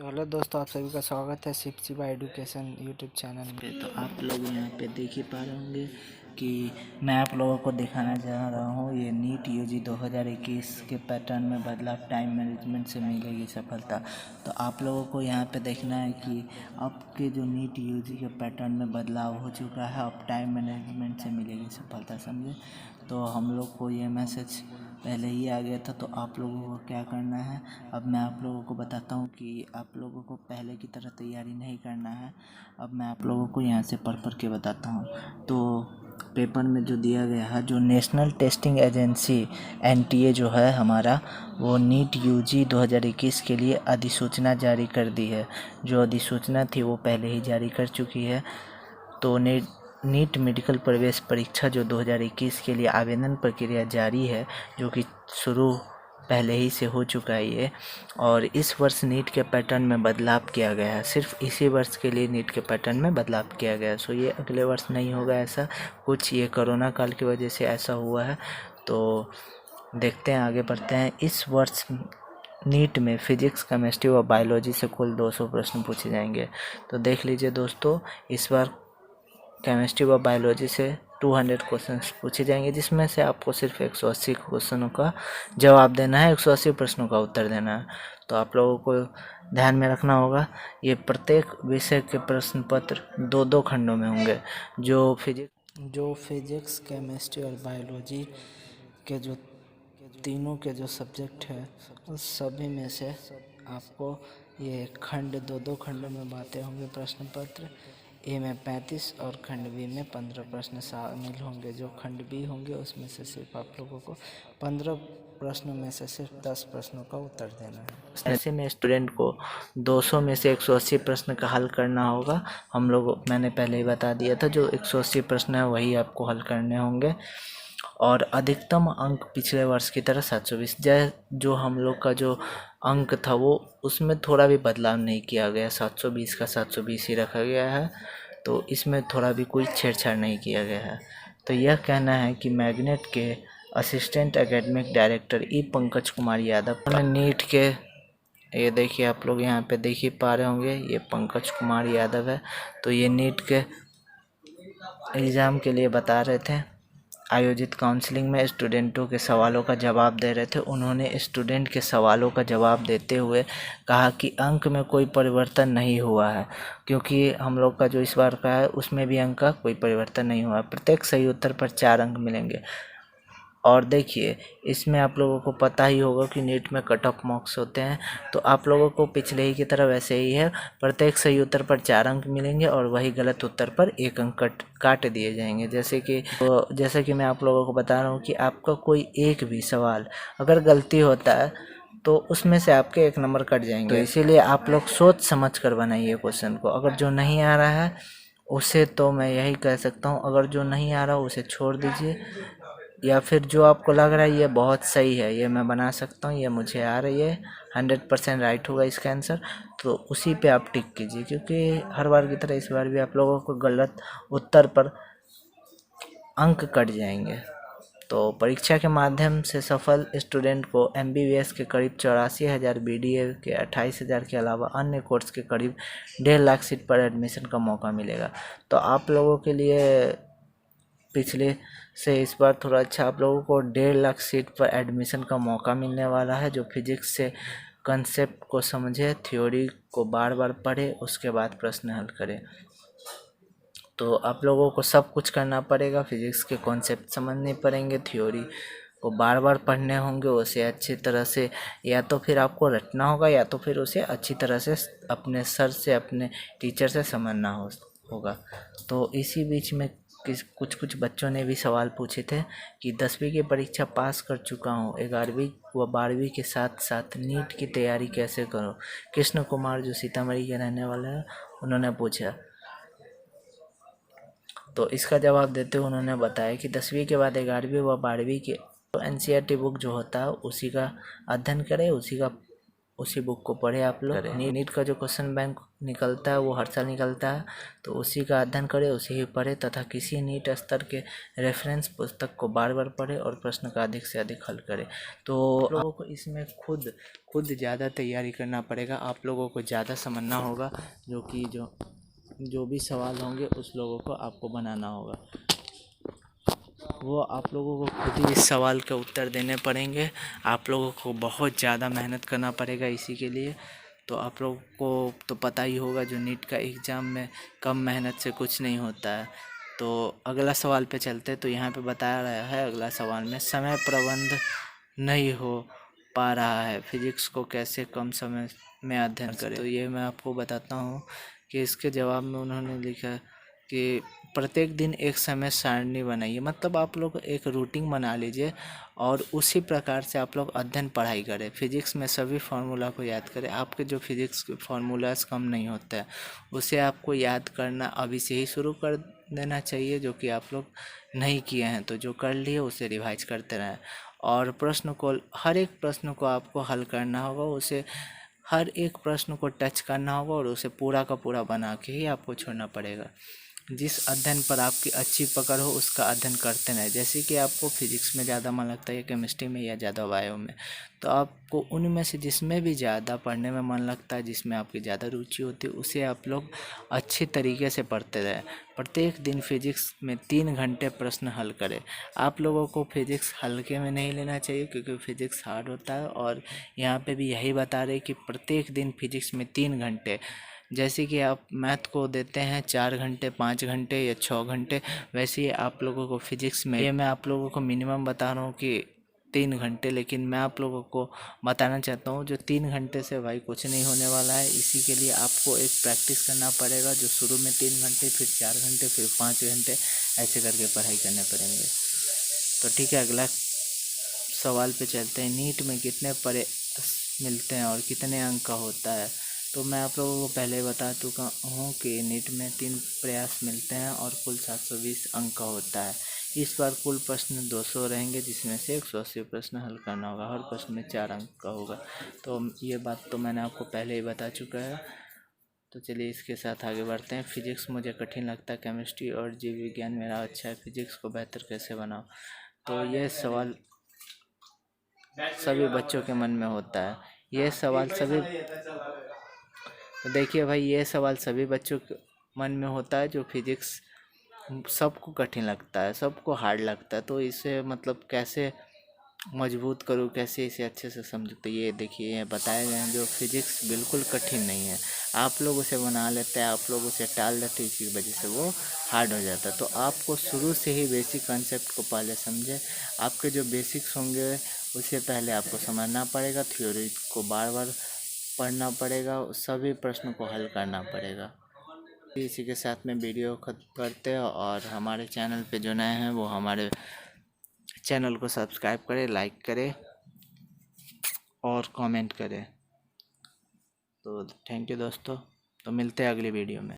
तो हेलो दोस्तों, आप सभी का स्वागत है शिवा एजुकेशन यूट्यूब चैनल पे। तो आप लोग यहाँ पे देख ही पा रहे होंगे कि मैं आप लोगों को दिखाना चाह रहा हूँ ये नीट यूजी 2021 के पैटर्न में बदलाव टाइम मैनेजमेंट से मिलेगी सफलता। तो आप लोगों को यहाँ पे देखना है कि आपके जो नीट यूजी के पैटर्न में बदलाव हो चुका है, अब टाइम मैनेजमेंट से मिलेगी सफलता, समझे। तो हम लोग को ये मैसेज पहले ही आ गया था। तो आप लोगों को क्या करना है, अब मैं आप लोगों को बताता हूँ कि आप लोगों को पहले की तरह तैयारी नहीं करना है। अब मैं आप लोगों को यहाँ से पढ़ के बताता हूँ। तो पेपर में जो दिया गया है, जो नेशनल टेस्टिंग एजेंसी एनटीए जो है हमारा, वो नीट यूजी 2021 के लिए अधिसूचना जारी कर दी है। जो अधिसूचना थी वो पहले ही जारी कर चुकी है। तो नीट मेडिकल प्रवेश परीक्षा जो 2021 के लिए आवेदन प्रक्रिया जारी है, जो कि शुरू पहले ही से हो चुका है ये। और इस वर्ष नीट के पैटर्न में बदलाव किया गया है, सिर्फ इसी वर्ष के लिए नीट के पैटर्न में बदलाव किया गया है। सो ये अगले वर्ष नहीं होगा ऐसा कुछ, ये कोरोना काल की वजह से ऐसा हुआ है। तो देखते हैं, आगे बढ़ते हैं। इस वर्ष नीट में फिजिक्स, केमिस्ट्री और बायोलॉजी से कुल 200 प्रश्न पूछे जाएंगे। तो देख लीजिए दोस्तों, इस बार केमिस्ट्री व बायोलॉजी से 200 क्वेश्चंस पूछे जाएंगे, जिसमें से आपको सिर्फ 180 क्वेश्चनों का जवाब देना है, 180 प्रश्नों का उत्तर देना है। तो आप लोगों को ध्यान में रखना होगा, ये प्रत्येक विषय के प्रश्न पत्र दो दो खंडों में होंगे। जो फिजिक्स, केमिस्ट्री और बायोलॉजी के जो तीनों के जो सब्जेक्ट है, उस सभी में से आपको ये खंड दो खंडों में बांटे होंगे प्रश्न पत्र। ए में 35 और खंड बी में 15 प्रश्न शामिल होंगे। जो खंड बी होंगे उसमें से सिर्फ आप लोगों को 15 प्रश्नों में से सिर्फ 10 प्रश्नों का उत्तर देना है। ऐसे में स्टूडेंट को 200 में से 180 प्रश्न का हल करना होगा। मैंने पहले ही बता दिया था, जो 180 प्रश्न है वही आपको हल करने होंगे। और अधिकतम अंक पिछले वर्ष की तरह 720, जो हम लोग का जो अंक था वो उसमें थोड़ा भी बदलाव नहीं किया गया, 720 का 720 ही रखा गया है। तो इसमें थोड़ा भी कोई छेड़छाड़ नहीं किया गया है। तो यह कहना है कि मैग्नेट के असिस्टेंट एकेडमिक डायरेक्टर ई पंकज कुमार यादव ने नीट के, ये देखिए आप लोग यहाँ पे देख ही पा रहे होंगे, ये पंकज कुमार यादव है। तो ये नीट के एग्ज़ाम के लिए बता रहे थे, आयोजित काउंसलिंग में स्टूडेंटों के सवालों का जवाब दे रहे थे। उन्होंने स्टूडेंट के सवालों का जवाब देते हुए कहा कि अंक में कोई परिवर्तन नहीं हुआ है, क्योंकि हम लोग का जो इस बार का है उसमें भी अंक का कोई परिवर्तन नहीं हुआ। प्रत्येक सही उत्तर पर 4 अंक मिलेंगे। और देखिए, इसमें आप लोगों को पता ही होगा कि नीट में कट ऑफ मार्क्स होते हैं। तो आप लोगों को पिछले ही की तरह वैसे ही है, प्रत्येक सही उत्तर पर 4 अंक मिलेंगे और वही गलत उत्तर पर 1 अंक काट दिए जाएंगे। जैसे कि मैं आप लोगों को बता रहा हूँ कि आपका कोई एक भी सवाल अगर गलती होता है तो उसमें से आपके 1 नंबर कट जाएंगे। तो इसीलिए आप लोग सोच समझ कर बनाइए क्वेश्चन को। अगर जो नहीं आ रहा है उसे, तो मैं यही कह सकता हूँ, अगर जो नहीं आ रहा उसे छोड़ दीजिए, या फिर जो आपको लग रहा है ये बहुत सही है, ये मैं बना सकता हूँ, ये मुझे आ रही है, 100% राइट होगा इसका आंसर, तो उसी पे आप टिक कीजिए। क्योंकि हर बार की तरह इस बार भी आप लोगों को गलत उत्तर पर अंक कट जाएंगे। तो परीक्षा के माध्यम से सफल स्टूडेंट को MBBS के करीब 84,000, BDA के 28,000 के अलावा अन्य कोर्स के करीब 1.5 लाख सीट पर एडमिशन का मौका मिलेगा। तो आप लोगों के लिए पिछले से इस बार थोड़ा अच्छा, आप लोगों को 1.5 लाख सीट पर एडमिशन का मौका मिलने वाला है। जो फिजिक्स से कंसेप्ट को समझे, थ्योरी को बार बार पढ़े, उसके बाद प्रश्न हल करें। तो आप लोगों को सब कुछ करना पड़ेगा, फिजिक्स के कॉन्सेप्ट समझने पड़ेंगे, थ्योरी को बार बार पढ़ने होंगे, उसे अच्छी तरह से या तो फिर आपको रटना होगा या तो फिर उसे अच्छी तरह से अपने सर से, अपने टीचर से समझना होगा। तो इसी बीच में कुछ बच्चों ने भी सवाल पूछे थे कि 10वीं की परीक्षा पास कर चुका हूँ, 11वीं व 12वीं के साथ साथ नीट की तैयारी कैसे करूँ। कृष्ण कुमार जो सीतामढ़ी के रहने वाले हैं, उन्होंने पूछा। तो इसका जवाब देते हुए उन्होंने बताया कि 10वीं के बाद 11वीं व 12वीं के NCERT बुक जो होता है उसी का अध्ययन करें, उसी बुक को पढ़े आप लोग। नीट का जो क्वेश्चन बैंक निकलता है वो हर साल निकलता है, तो उसी का अध्ययन करें, उसी ही पढ़े तथा किसी नीट स्तर के रेफरेंस पुस्तक को बार बार पढ़े और प्रश्न का अधिक से अधिक हल करें। तो आप लोगों को इसमें खुद ज़्यादा तैयारी करना पड़ेगा, आप लोगों को ज़्यादा समझना होगा, जो भी सवाल होंगे उस लोगों को आपको बनाना होगा, वो आप लोगों को खुद ही इस सवाल के उत्तर देने पड़ेंगे। आप लोगों को बहुत ज़्यादा मेहनत करना पड़ेगा इसी के लिए। तो आप लोगों को तो पता ही होगा जो नीट का एग्ज़ाम में कम मेहनत से कुछ नहीं होता है। तो अगला सवाल पे चलते, तो यहाँ पे बताया रहा है अगला सवाल में समय प्रबंध नहीं हो पा रहा है, फिजिक्स को कैसे कम समय में अध्ययन करें। तो ये मैं आपको बताता हूँ कि इसके जवाब में उन्होंने लिखा कि प्रत्येक दिन एक समय सारणी बनाइए, मतलब आप लोग एक रूटीन बना लीजिए और उसी प्रकार से आप लोग अध्ययन पढ़ाई करें। फिजिक्स में सभी फार्मूला को याद करें। आपके जो फिजिक्स के फार्मूलाज कम नहीं होते हैं उसे आपको याद करना अभी से ही शुरू कर देना चाहिए, जो कि आप लोग नहीं किए हैं। तो जो कर लिए उसे रिवाइज करते रहें और हर एक प्रश्न को आपको हल करना होगा, उसे हर एक प्रश्न को टच करना होगा और उसे पूरा का पूरा बना के ही आपको छोड़ना पड़ेगा। जिस अध्ययन पर आपकी अच्छी पकड़ हो उसका अध्ययन करते रहें। जैसे कि आपको फिजिक्स में ज़्यादा मन लगता है या केमिस्ट्री में या ज़्यादा बायो में, तो आपको उनमें से जिसमें भी ज़्यादा पढ़ने में मन लगता है, जिसमें आपकी ज़्यादा रुचि होती है, उसे आप लोग अच्छी तरीके से पढ़ते रहें। प्रत्येक दिन फिजिक्स में 3 घंटे प्रश्न हल करें। आप लोगों को फिजिक्स हल्के में नहीं लेना चाहिए क्योंकि फिजिक्स हार्ड होता है, और यहाँ पे भी यही बता रहे कि प्रत्येक दिन फिजिक्स में 3 घंटे, जैसे कि आप मैथ को देते हैं 4 घंटे, 5 घंटे या 6 घंटे, वैसे ही आप लोगों को फिजिक्स में, ये मैं आप लोगों को मिनिमम बता रहा हूँ कि 3 घंटे, लेकिन मैं आप लोगों को बताना चाहता हूँ जो 3 घंटे से भाई कुछ नहीं होने वाला है। इसी के लिए आपको एक प्रैक्टिस करना पड़ेगा, जो शुरू में 3 घंटे, फिर 4 घंटे, फिर 5 घंटे, ऐसे करके पढ़ाई करने पड़ेंगे। तो ठीक है, अगला सवाल पे चलते हैं। नीट में कितने प्रयास मिलते हैं और कितने अंक का होता है। तो मैं आप लोगों को पहले ही बता चुका हूँ कि नीट में 3 प्रयास मिलते हैं और कुल 720 अंक का होता है। इस बार कुल प्रश्न 200 रहेंगे, जिसमें से 180 प्रश्न हल करना होगा। हर प्रश्न में 4 अंक का होगा। तो ये बात तो मैंने आपको पहले ही बता चुका है। तो चलिए इसके साथ आगे बढ़ते हैं। फिजिक्स मुझे कठिन लगता है, केमिस्ट्री और जीव विज्ञान मेरा अच्छा है, फिजिक्स को बेहतर कैसे बनाओ। तो ये सवाल सभी बच्चों के मन में होता है। ये सवाल सभी, तो देखिए भाई, ये सवाल सभी बच्चों के मन में होता है। जो फिजिक्स सबको कठिन लगता है, सबको हार्ड लगता है। तो इसे मतलब कैसे मजबूत करूँ, कैसे इसे अच्छे से समझूँ। तो ये देखिए, ये बताए गए हैं जो फिजिक्स बिल्कुल कठिन नहीं है। आप लोग उसे बना लेते हैं, आप लोग उसे टाल देते हैं, इसी वजह से वो हार्ड हो जाता है। तो आपको शुरू से ही बेसिक कंसेप्ट को पहले समझे। आपके जो बेसिक्स होंगे उसे पहले आपको समझना पड़ेगा, थ्योरी को बार बार पढ़ना पड़ेगा, सभी प्रश्नों को हल करना पड़ेगा। इसी के साथ में वीडियो खत्म करते हैं, और हमारे चैनल पे जो नए हैं वो हमारे चैनल को सब्सक्राइब करें, लाइक करें और कमेंट करें। तो थैंक यू दोस्तों, तो मिलते हैं अगली वीडियो में।